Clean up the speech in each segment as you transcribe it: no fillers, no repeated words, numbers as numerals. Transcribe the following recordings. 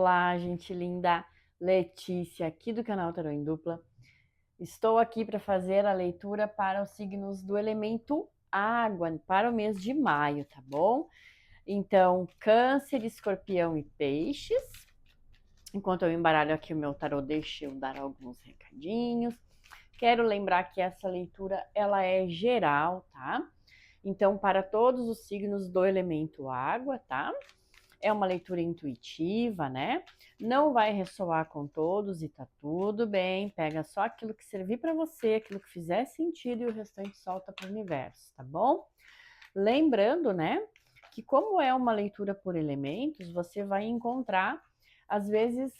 Olá, gente linda! Letícia, aqui do canal Tarô em Dupla. Estou aqui para fazer a leitura para os signos do elemento água, para o mês de maio, tá bom? Então, Câncer, Escorpião e Peixes. Enquanto eu embaralho aqui o meu tarô, deixa eu dar alguns recadinhos. Quero lembrar que essa leitura, ela é geral, tá? Então, para todos os signos do elemento água, tá? É uma leitura intuitiva, né? Não vai ressoar com todos e tá tudo bem. Pega só aquilo que servir para você, aquilo que fizer sentido e o restante solta para o universo, tá bom? Lembrando, né, que como é uma leitura por elementos, você vai encontrar, às vezes,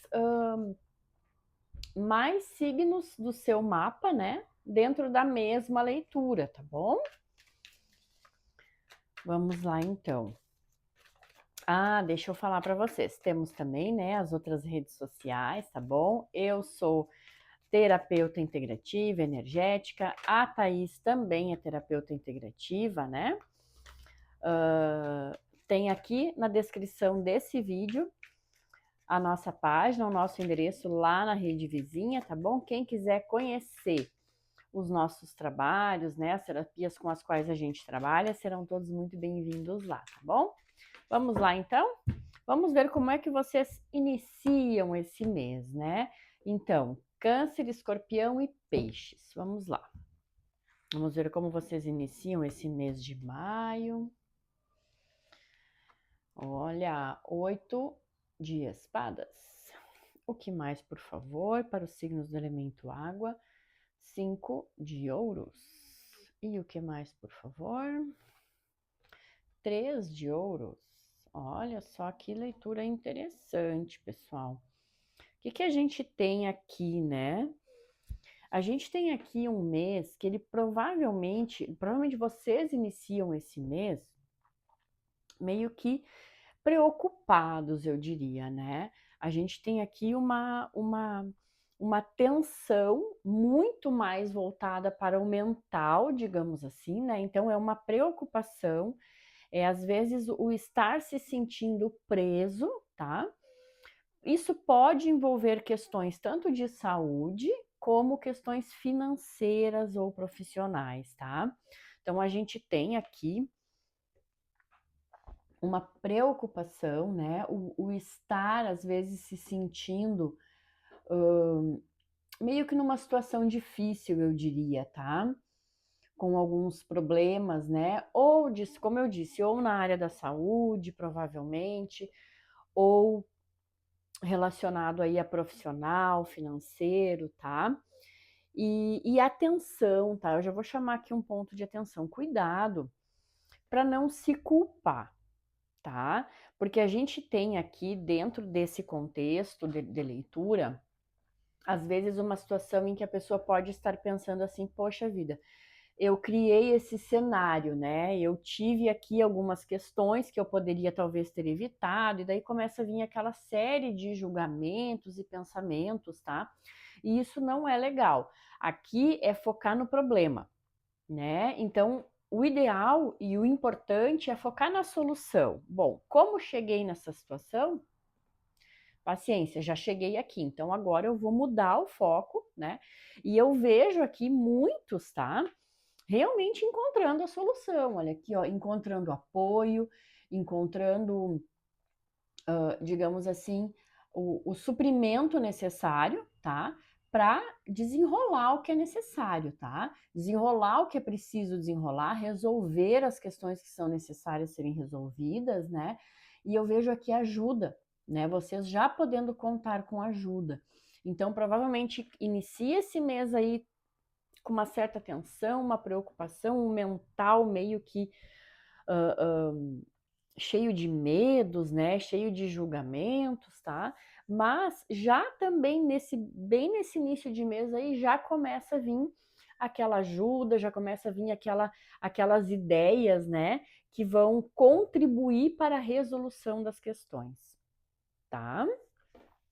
mais signos do seu mapa, né, dentro da mesma leitura, tá bom? Vamos lá, então. Ah, deixa eu falar para vocês. Temos também, né, as outras redes sociais, tá bom? Eu sou terapeuta integrativa, energética. A Thaís também é terapeuta integrativa, né? Tem aqui na descrição desse vídeo a nossa página, o nosso endereço lá na rede vizinha, tá bom? Quem quiser conhecer os nossos trabalhos, né, as terapias com as quais a gente trabalha, serão todos muito bem-vindos lá, tá bom? Vamos lá, então? Vamos ver como é que vocês iniciam esse mês, né? Então, Câncer, Escorpião e Peixes. Vamos lá. Vamos ver como vocês iniciam esse mês de maio. Olha, 8 de espadas. O que mais, por favor, para os signos do elemento água? 5 de ouros. E o que mais, por favor? 3 de ouros. Olha só que leitura interessante, pessoal. O que a gente tem aqui, né? A gente tem aqui um mês que ele provavelmente vocês iniciam esse mês meio que preocupados, eu diria, né? A gente tem aqui uma tensão muito mais voltada para o mental, digamos assim, né? Então é uma preocupação, às vezes o estar se sentindo preso, tá? Isso pode envolver questões tanto de saúde como questões financeiras ou profissionais, tá? Então a gente tem aqui uma preocupação, né? O estar às vezes se sentindo meio que numa situação difícil, eu diria, tá? Com alguns problemas, né? Ou, como eu disse, ou na área da saúde, provavelmente, ou relacionado aí a profissional, financeiro, tá? E atenção, tá? Eu já vou chamar aqui um ponto de atenção. Cuidado para não se culpar, tá? Porque a gente tem aqui, dentro desse contexto de leitura, às vezes uma situação em que a pessoa pode estar pensando assim, poxa vida, eu criei esse cenário, né? Eu tive aqui algumas questões que eu poderia talvez ter evitado, e daí começa a vir aquela série de julgamentos e pensamentos, tá? E isso não é legal. Aqui é focar no problema, né? Então, o ideal e o importante é focar na solução. Bom, como cheguei nessa situação? Paciência, já cheguei aqui, então agora eu vou mudar o foco, né? E eu vejo aqui muitos, tá? Realmente encontrando a solução. Olha aqui, ó, encontrando apoio, encontrando, digamos assim, o suprimento necessário, tá? Para desenrolar o que é necessário, tá? Desenrolar o que é preciso desenrolar, resolver as questões que são necessárias serem resolvidas, né? E eu vejo aqui ajuda, né? Vocês já podendo contar com ajuda. Então, provavelmente, inicia esse mês aí com uma certa tensão, uma preocupação, um mental meio que cheio de medos, né? Cheio de julgamentos, tá? Mas já também bem nesse início de mês aí já começa a vir aquela ajuda, já começa a vir aquelas ideias, né? Que vão contribuir para a resolução das questões, tá?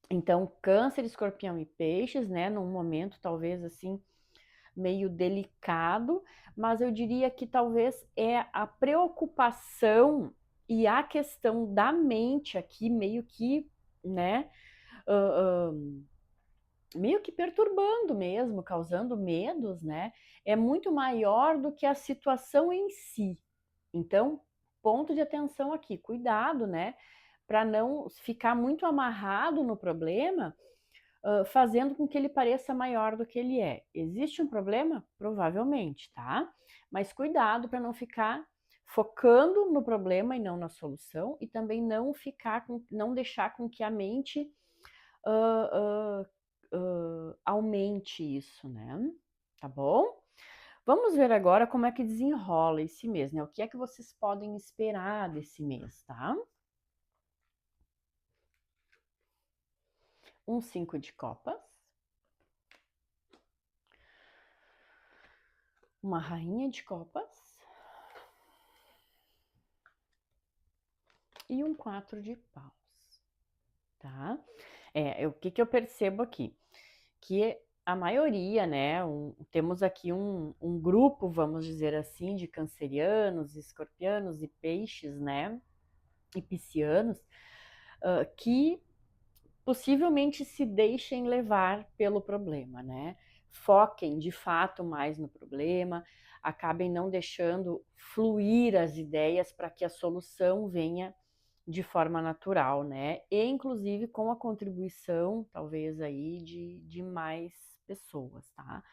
Então, Câncer, Escorpião e Peixes, né? Num momento talvez assim meio delicado, mas eu diria que talvez é a preocupação e a questão da mente aqui meio que né, meio que perturbando mesmo, causando medos, né, é muito maior do que a situação em si. Então, ponto de atenção aqui, cuidado, né, para não ficar muito amarrado no problema, fazendo com que ele pareça maior do que ele é. Existe um problema? Provavelmente, tá? Mas cuidado para não ficar focando no problema e não na solução, e também não deixar com que a mente uh, aumente isso, né? Tá bom? Vamos ver agora como é que desenrola esse mês, né? O que é que vocês podem esperar desse mês, tá? Um 5 de copas, uma rainha de copas e um 4 de paus, tá? O que eu percebo aqui? Que a maioria, né, temos aqui um grupo, vamos dizer assim, de cancerianos, escorpianos e peixes, né, e piscianos, que possivelmente se deixem levar pelo problema, né? Foquem de fato mais no problema, acabem não deixando fluir as ideias para que a solução venha de forma natural, né? E inclusive com a contribuição, talvez aí, de mais pessoas, tá?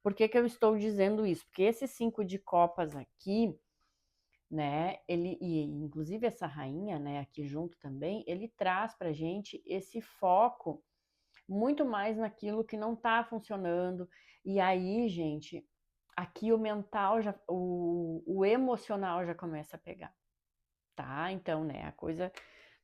Por que eu estou dizendo isso? Porque esse 5 de copas aqui, né? E inclusive essa rainha, né? Aqui junto também, ele traz para gente esse foco muito mais naquilo que não está funcionando. E aí, gente, aqui o mental já, o emocional já começa a pegar, tá? Então, né? A coisa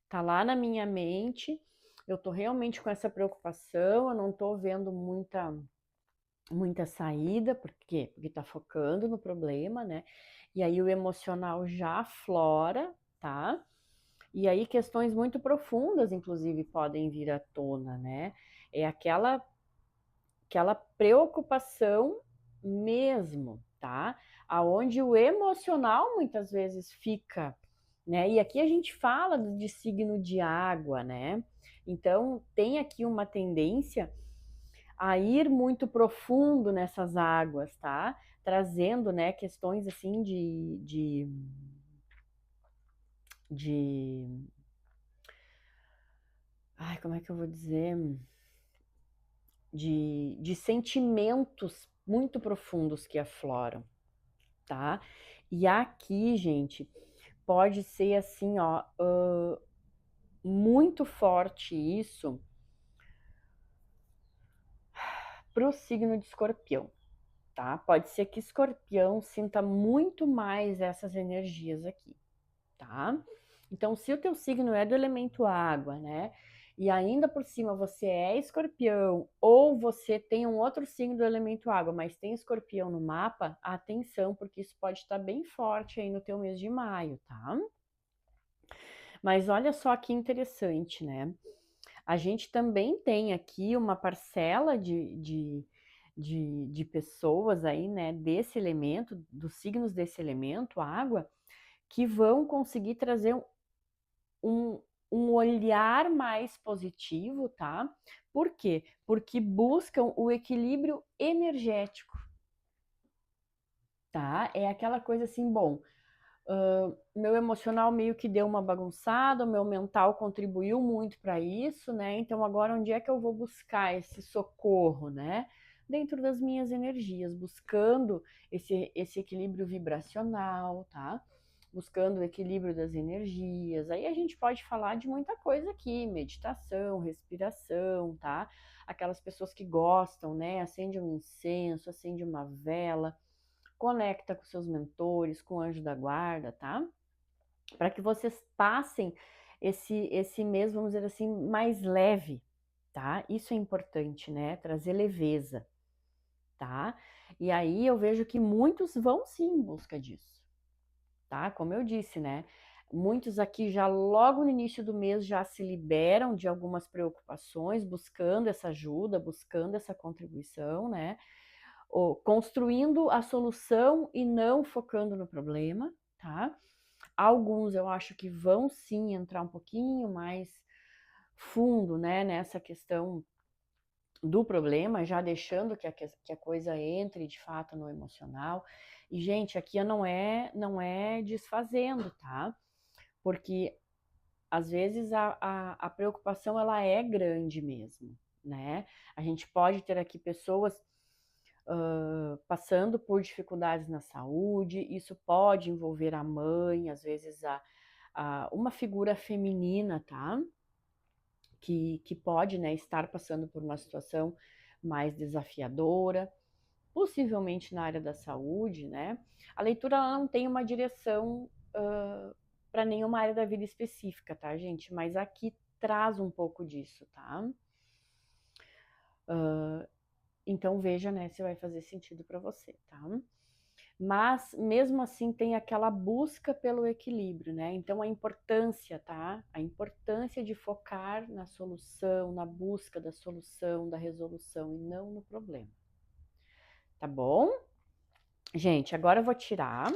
tá lá na minha mente. Eu tô realmente com essa preocupação. Eu não tô vendo muita saída, por quê? Porque tá focando no problema, né? E aí o emocional já aflora, tá? E aí questões muito profundas, inclusive, podem vir à tona, né? É aquela preocupação mesmo, tá? Aonde o emocional muitas vezes fica, né? E aqui a gente fala de signo de água, né? Então tem aqui uma tendência a ir muito profundo nessas águas, tá? Trazendo, né, questões assim de, ai, como é que eu vou dizer? De sentimentos muito profundos que afloram, tá? E aqui, gente, pode ser assim, ó, muito forte isso pro signo de escorpião, tá? Pode ser que escorpião sinta muito mais essas energias aqui, tá? Então, se o teu signo é do elemento água, né? E ainda por cima você é escorpião, ou você tem um outro signo do elemento água, mas tem escorpião no mapa, atenção, porque isso pode estar bem forte aí no teu mês de maio, tá? Mas olha só que interessante, né? A gente também tem aqui uma parcela de pessoas aí, né, desse elemento, dos signos desse elemento, água, que vão conseguir trazer um, um olhar mais positivo, tá? Por quê? Porque buscam o equilíbrio energético, tá? É aquela coisa assim, bom, meu emocional meio que deu uma bagunçada, o meu mental contribuiu muito para isso, né? Então agora onde é que eu vou buscar esse socorro, né? Dentro das minhas energias, buscando esse equilíbrio vibracional, tá? Buscando o equilíbrio das energias. Aí a gente pode falar de muita coisa aqui, meditação, respiração, tá? Aquelas pessoas que gostam, né? Acende um incenso, acende uma vela, conecta com seus mentores, com o anjo da guarda, tá? Para que vocês passem esse mês, vamos dizer assim, mais leve, tá? Isso é importante, né? Trazer leveza, tá? E aí eu vejo que muitos vão sim em busca disso, tá? Como eu disse, né? Muitos aqui já logo no início do mês já se liberam de algumas preocupações, buscando essa ajuda, buscando essa contribuição, né? Ou construindo a solução e não focando no problema, tá? Alguns eu acho que vão sim entrar um pouquinho mais fundo, né, nessa questão do problema, já deixando que a coisa entre de fato no emocional. E, gente, aqui não é desfazendo, tá? Porque às vezes a preocupação ela é grande mesmo, né? A gente pode ter aqui pessoas passando por dificuldades na saúde, isso pode envolver a mãe, às vezes uma figura feminina, tá? Que pode, né, estar passando por uma situação mais desafiadora, possivelmente na área da saúde, né? A leitura ela não tem uma direção para nenhuma área da vida específica, tá, gente? Mas aqui traz um pouco disso, tá? Então veja, né, se vai fazer sentido para você, tá? Mas mesmo assim tem aquela busca pelo equilíbrio, né? Então a importância, tá? A importância de focar na solução, na busca da solução, da resolução e não no problema. Tá bom? Gente, agora eu vou tirar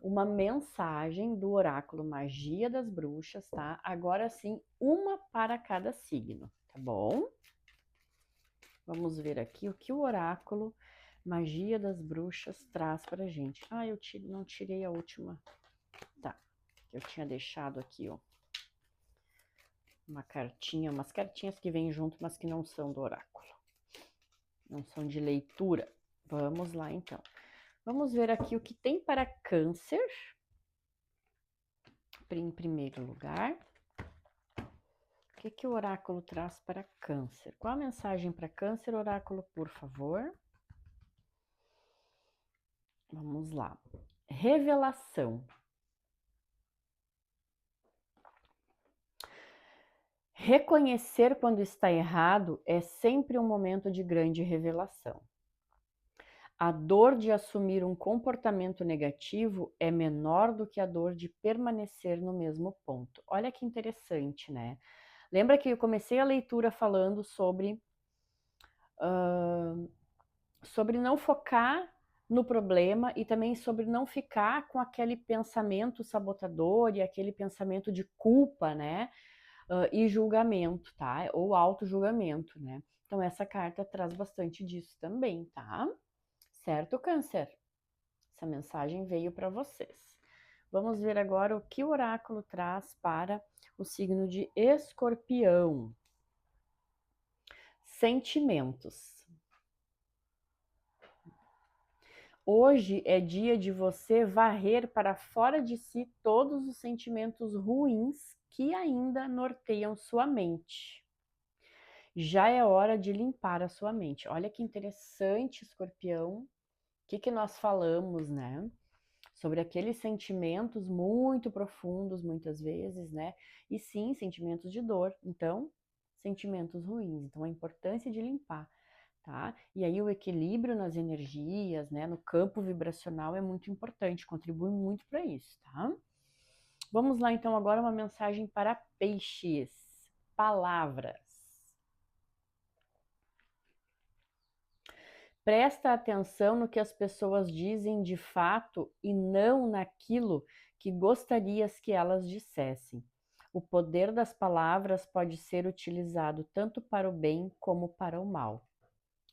uma mensagem do oráculo Magia das Bruxas, tá? Agora sim, uma para cada signo, tá bom? Vamos ver aqui o que o oráculo Magia das Bruxas traz pra gente. Ah, não tirei a última. Tá, que eu tinha deixado aqui, ó. Uma cartinha, umas cartinhas que vêm junto, mas que não são do oráculo. Não são de leitura. Vamos lá, então. Vamos ver aqui o que tem para Câncer. Em primeiro lugar. O que o oráculo traz para Câncer? Qual a mensagem para Câncer, oráculo, por favor? Vamos lá. Revelação. Reconhecer quando está errado é sempre um momento de grande revelação. A dor de assumir um comportamento negativo é menor do que a dor de permanecer no mesmo ponto. Olha que interessante, né? Lembra que eu comecei a leitura falando sobre não focar no problema e também sobre não ficar com aquele pensamento sabotador e aquele pensamento de culpa, né? E julgamento, tá? Ou auto-julgamento, né? Então essa carta traz bastante disso também, tá? Certo, Câncer? Essa mensagem veio para vocês. Vamos ver agora o que o oráculo traz para o signo de Escorpião. Sentimentos. Hoje é dia de você varrer para fora de si todos os sentimentos ruins que ainda norteiam sua mente. Já é hora de limpar a sua mente. Olha que interessante, Escorpião. O que nós falamos, né? Sobre aqueles sentimentos muito profundos, muitas vezes, né? E sim, sentimentos de dor. Então, sentimentos ruins. Então, a importância de limpar, tá? E aí, o equilíbrio nas energias, né? No campo vibracional é muito importante, contribui muito para isso, tá? Vamos lá, então, agora uma mensagem para peixes. Palavras. Presta atenção no que as pessoas dizem de fato e não naquilo que gostarias que elas dissessem. O poder das palavras pode ser utilizado tanto para o bem como para o mal.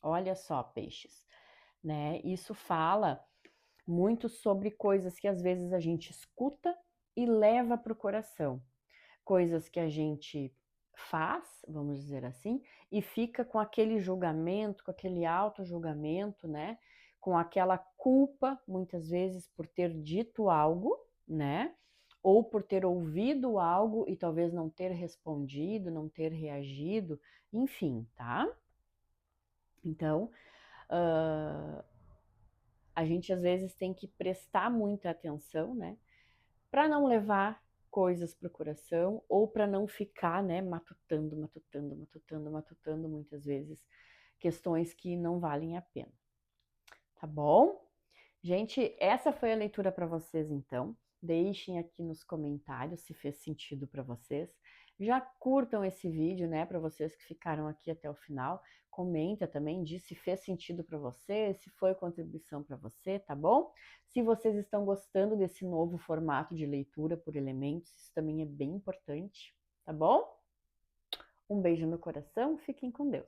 Olha só, peixes, né? Isso fala muito sobre coisas que às vezes a gente escuta e leva para o coração. Coisas que a gente faz, vamos dizer assim, e fica com aquele julgamento, com aquele auto-julgamento, né? Com aquela culpa, muitas vezes, por ter dito algo, né? Ou por ter ouvido algo e talvez não ter respondido, não ter reagido, enfim, tá? Então, a gente às vezes tem que prestar muita atenção, né? Para não levar coisas para o coração ou para não ficar, né, matutando muitas vezes questões que não valem a pena. Tá bom? Gente, essa foi a leitura para vocês então. Deixem aqui nos comentários se fez sentido para vocês. Já curtam esse vídeo, né, para vocês que ficaram aqui até o final. Comenta também, diz se fez sentido para você, se foi contribuição para você, tá bom? Se vocês estão gostando desse novo formato de leitura por elementos, isso também é bem importante, tá bom? Um beijo no coração, fiquem com Deus.